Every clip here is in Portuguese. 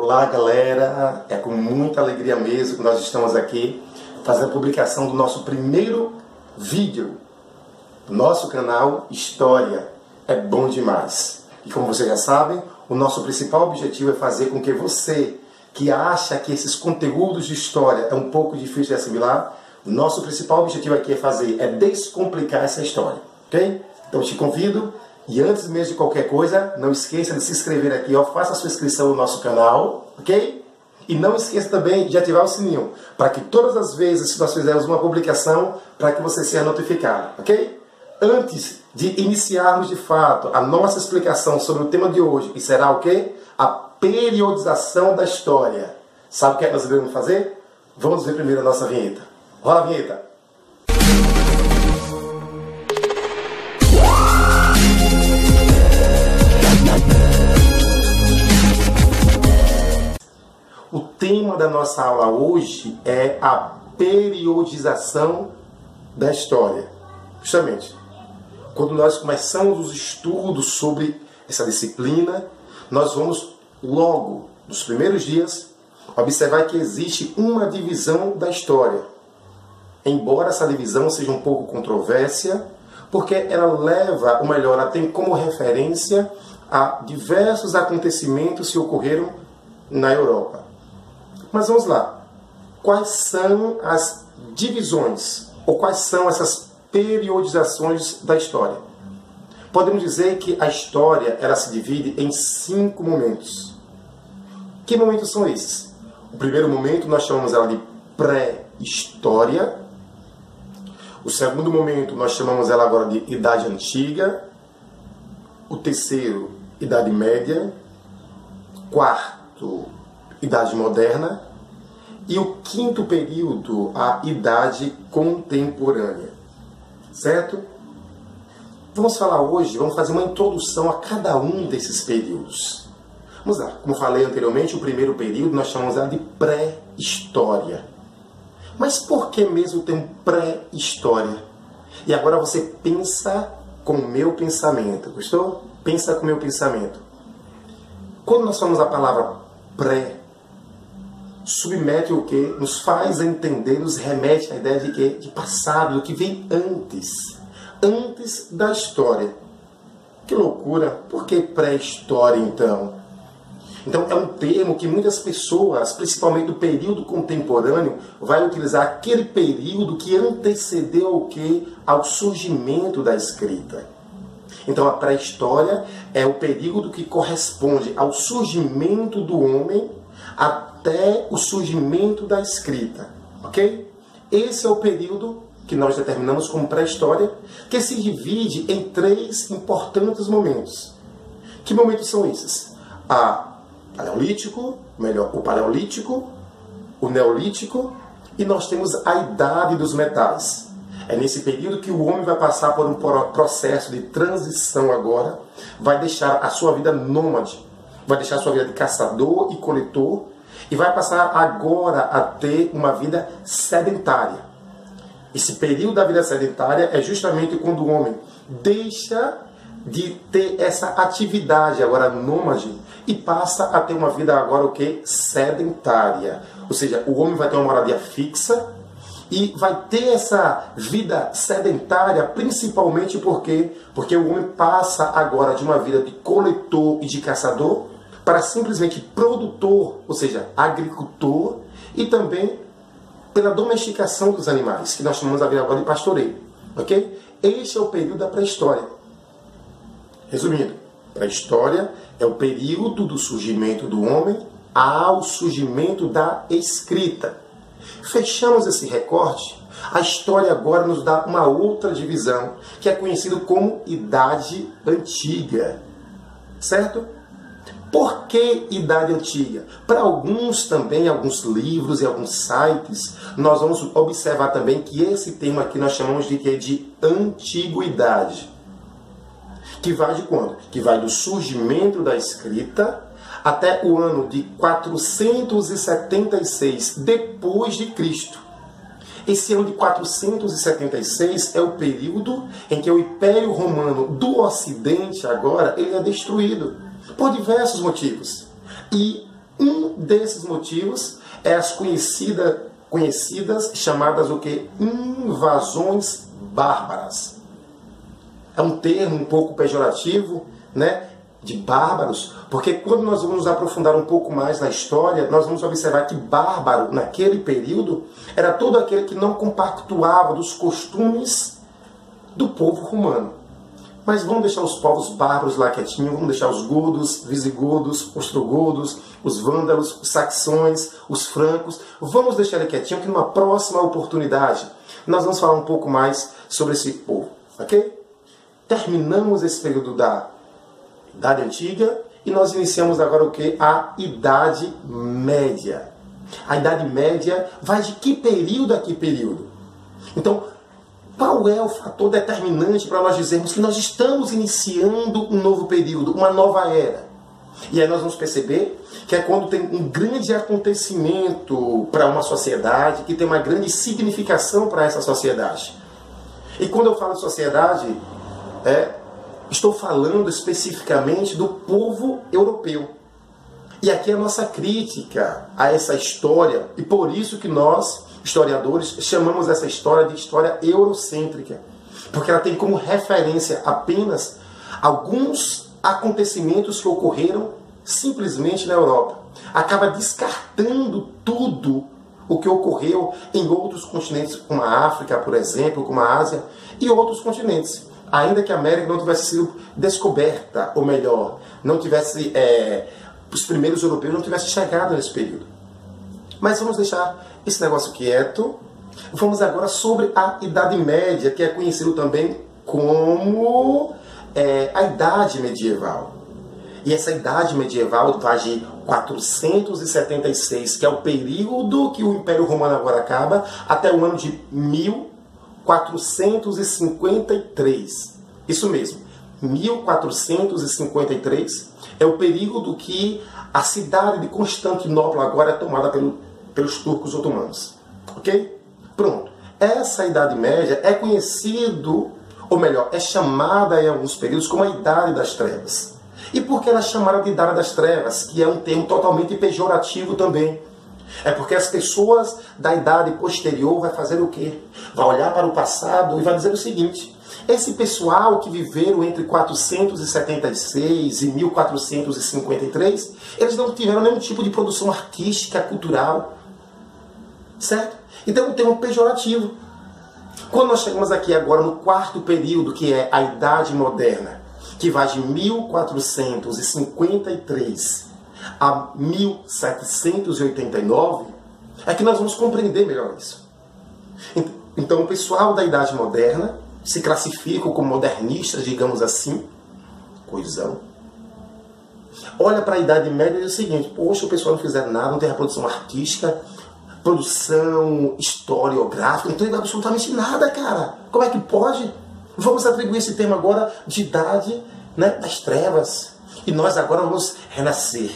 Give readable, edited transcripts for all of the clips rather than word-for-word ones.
Olá galera, é com muita alegria mesmo que nós estamos aqui fazendo a publicação do nosso primeiro vídeo do nosso canal História é Bom Demais. E como vocês já sabem, o nosso principal objetivo é fazer com que você que acha que esses conteúdos de história é um pouco difícil de assimilar, o nosso principal objetivo aqui é descomplicar essa história, ok? Então te convido. E antes mesmo de qualquer coisa, não esqueça de se inscrever aqui, ó, faça a sua inscrição no nosso canal, ok? E não esqueça também de ativar o sininho, para que todas as vezes que nós fizermos uma publicação, para que você seja notificado, ok? Antes de iniciarmos de fato a nossa explicação sobre o tema de hoje, que será o quê? A periodização da história. Sabe o que é que nós devemos fazer? Vamos ver primeiro a nossa vinheta. Rola a vinheta! O tema da nossa aula hoje é a periodização da história. Justamente, quando nós começamos os estudos sobre essa disciplina, nós vamos logo, nos primeiros dias, observar que existe uma divisão da história. Embora essa divisão seja um pouco controversa, porque ela leva, ou melhor, ela tem como referência a diversos acontecimentos que ocorreram na Europa. Mas vamos lá. Quais são as divisões, ou quais são essas periodizações da história? Podemos dizer que a história ela se divide em 5 momentos. Que momentos são esses? O primeiro momento nós chamamos ela de pré-história. O segundo momento nós chamamos ela agora de Idade Antiga. O terceiro, Idade Média. Quarto, Idade Moderna. E o quinto período, a Idade Contemporânea. Certo? Vamos falar hoje, vamos fazer uma introdução a cada um desses períodos. Vamos lá, como falei anteriormente, o primeiro período nós chamamos ela de pré-história. Mas por que mesmo tem um pré-história? E agora você pensa com o meu pensamento, gostou? Pensa com o meu pensamento. Quando nós falamos a palavra pré, submete o que? Nos faz entender, nos remete à ideia de quê? De passado, do que vem antes. Antes da história. Que loucura! Por que pré-história, então? Então, é um termo que muitas pessoas, principalmente do período contemporâneo, vai utilizar aquele período que antecedeu o quê? Ao surgimento da escrita. Então, a pré-história é o período que corresponde ao surgimento do homem até o surgimento da escrita, ok? Esse é o período que nós determinamos como pré-história, que se divide em 3 importantes momentos. Que momentos são esses? O Paleolítico, o Neolítico, e nós temos a Idade dos Metais. É nesse período que o homem vai passar por um processo de transição agora, vai deixar a sua vida nômade, vai deixar a sua vida de caçador e coletor, e vai passar agora a ter uma vida sedentária. Esse período da vida sedentária é justamente quando o homem deixa de ter essa atividade agora nômade e passa a ter uma vida agora o que? Sedentária. Ou seja, o homem vai ter uma moradia fixa e vai ter essa vida sedentária principalmente porque o homem passa agora de uma vida de coletor e de caçador para simplesmente produtor, ou seja, agricultor, e também pela domesticação dos animais, que nós chamamos agora de pastoreio. Ok? Este é o período da pré-história. Resumindo, pré-história é o período do surgimento do homem ao surgimento da escrita. Fechamos esse recorte, a história agora nos dá uma outra divisão, que é conhecido como Idade Antiga. Certo? Por que Idade Antiga? Para alguns também, alguns livros e alguns sites, nós vamos observar também que esse termo aqui nós chamamos de Antiguidade. Que vai de quando? Que vai do surgimento da escrita até o ano de 476 depois de Cristo. Esse ano de 476 é o período em que o Império Romano do Ocidente agora ele é destruído por diversos motivos. E um desses motivos é as conhecidas chamadas o quê? Invasões bárbaras. É um termo um pouco pejorativo, né? De bárbaros, porque quando nós vamos aprofundar um pouco mais na história, nós vamos observar que bárbaro, naquele período, era todo aquele que não compactuava dos costumes do povo romano. Mas vamos deixar os povos bárbaros lá quietinhos, vamos deixar os godos, visigodos, ostrogodos, os vândalos, os saxões, os francos, vamos deixar ele quietinho, que numa próxima oportunidade nós vamos falar um pouco mais sobre esse povo, ok? Terminamos esse período da Idade Antiga e nós iniciamos agora o que? A Idade Média. A Idade Média vai de que período a que período? Então, qual é o fator determinante para nós dizermos que nós estamos iniciando um novo período, uma nova era? E aí nós vamos perceber que é quando tem um grande acontecimento para uma sociedade, que tem uma grande significação para essa sociedade. E quando eu falo de sociedade, estou falando especificamente do povo europeu. E aqui é a nossa crítica a essa história, e por isso que nós, historiadores, chamamos essa história de história eurocêntrica, porque ela tem como referência apenas alguns acontecimentos que ocorreram simplesmente na Europa. Acaba descartando tudo o que ocorreu em outros continentes, como a África, por exemplo, como a Ásia, e outros continentes. Ainda que a América não tivesse sido descoberta, ou melhor, não tivesse, os primeiros europeus não tivessem chegado nesse período. Mas vamos deixar esse negócio quieto. Vamos agora sobre a Idade Média, que é conhecido também como a Idade Medieval. E essa Idade Medieval vai de 476, que é o período que o Império Romano agora acaba, até o ano de 1453. Isso mesmo, 1453 é o período que a cidade de Constantinopla agora é tomada pelos turcos otomanos. Ok? Pronto. Essa Idade Média é conhecido, ou melhor, é chamada em alguns períodos como a Idade das Trevas. E por que ela é chamada de Idade das Trevas? Que é um termo totalmente pejorativo também. É porque as pessoas da idade posterior vai fazer o quê? Vai olhar para o passado e vai dizer o seguinte: esse pessoal que viveram entre 476 e 1453, eles não tiveram nenhum tipo de produção artística, cultural. Certo? Então é um termo pejorativo. Quando nós chegamos aqui agora no quarto período, que é a Idade Moderna, que vai de 1453 a 1789, é que nós vamos compreender melhor isso. Então o pessoal da Idade Moderna se classificam como modernistas, digamos assim, coisão. Olha para a Idade Média e diz o seguinte: poxa, o pessoal não fizeram nada, não tem reprodução artística, produção historiográfica, não tem absolutamente nada, cara. Como é que pode? Vamos atribuir esse termo agora de Idade, né, das Trevas. E nós agora vamos renascer.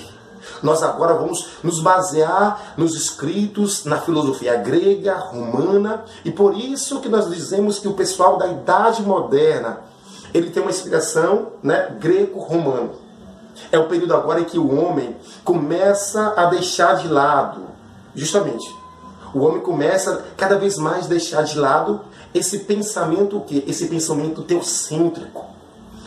Nós agora vamos nos basear nos escritos, na filosofia grega, romana, e por isso que nós dizemos que o pessoal da Idade Moderna, ele tem uma inspiração, né, greco-romana. É o período agora em que o homem começa a deixar de lado, justamente, o homem começa cada vez mais a deixar de lado esse pensamento, o quê? Esse pensamento teocêntrico.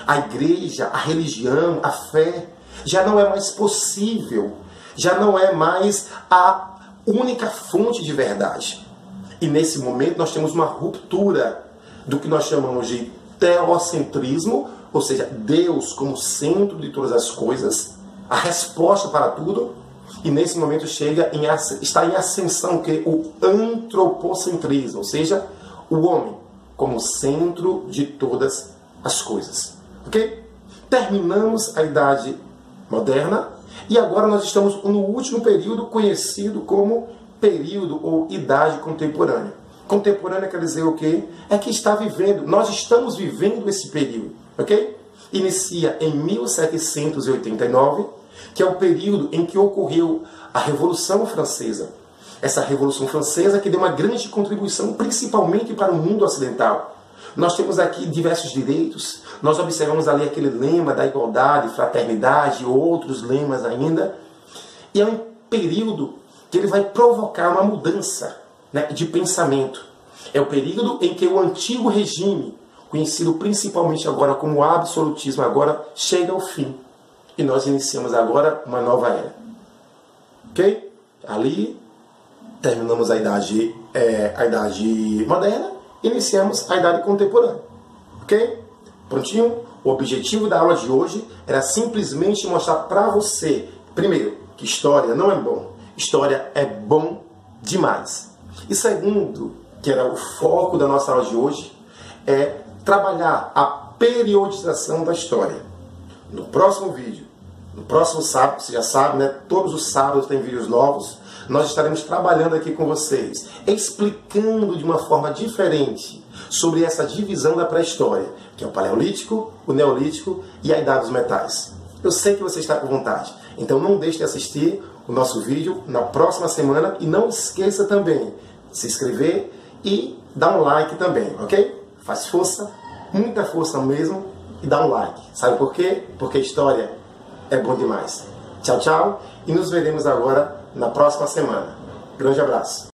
A igreja, a religião, a fé já não é mais possível, já não é mais a única fonte de verdade. E nesse momento nós temos uma ruptura do que nós chamamos de teocentrismo, ou seja, Deus como centro de todas as coisas, a resposta para tudo. E nesse momento está em ascensão que o antropocentrismo, ou seja, o homem como centro de todas as coisas. Ok? Terminamos a Idade Moderna e agora nós estamos no último período conhecido como período ou Idade Contemporânea. Contemporânea quer dizer o quê? É que está vivendo, nós estamos vivendo esse período. Ok? Inicia em 1789, que é o período em que ocorreu a Revolução Francesa. Essa Revolução Francesa que deu uma grande contribuição, principalmente para o mundo ocidental. Nós temos aqui diversos direitos, nós observamos ali aquele lema da igualdade, fraternidade e outros lemas ainda. E período que ele vai provocar uma mudança, né, de pensamento. É o período em que o antigo regime, conhecido principalmente agora como absolutismo, agora chega ao fim. E nós iniciamos agora uma nova era. Ok? Ali terminamos a idade moderna, iniciamos a idade contemporânea. Ok? Prontinho? O objetivo da aula de hoje era simplesmente mostrar para você, primeiro, que história não é bom. História é bom demais. E segundo, que era o foco da nossa aula de hoje, é trabalhar a periodização da história. No próximo vídeo, no próximo sábado, você já sabe, né? Todos os sábados tem vídeos novos. Nós estaremos trabalhando aqui com vocês, explicando de uma forma diferente sobre essa divisão da pré-história, que é o Paleolítico, o Neolítico e a Idade dos Metais. Eu sei que você está com vontade, então não deixe de assistir o nosso vídeo na próxima semana e não esqueça também de se inscrever e dar um like também, ok? Faz força, muita força mesmo, e dá um like. Sabe por quê? Porque a história é bom demais. Tchau, tchau, e nos veremos agora na próxima semana. Grande abraço.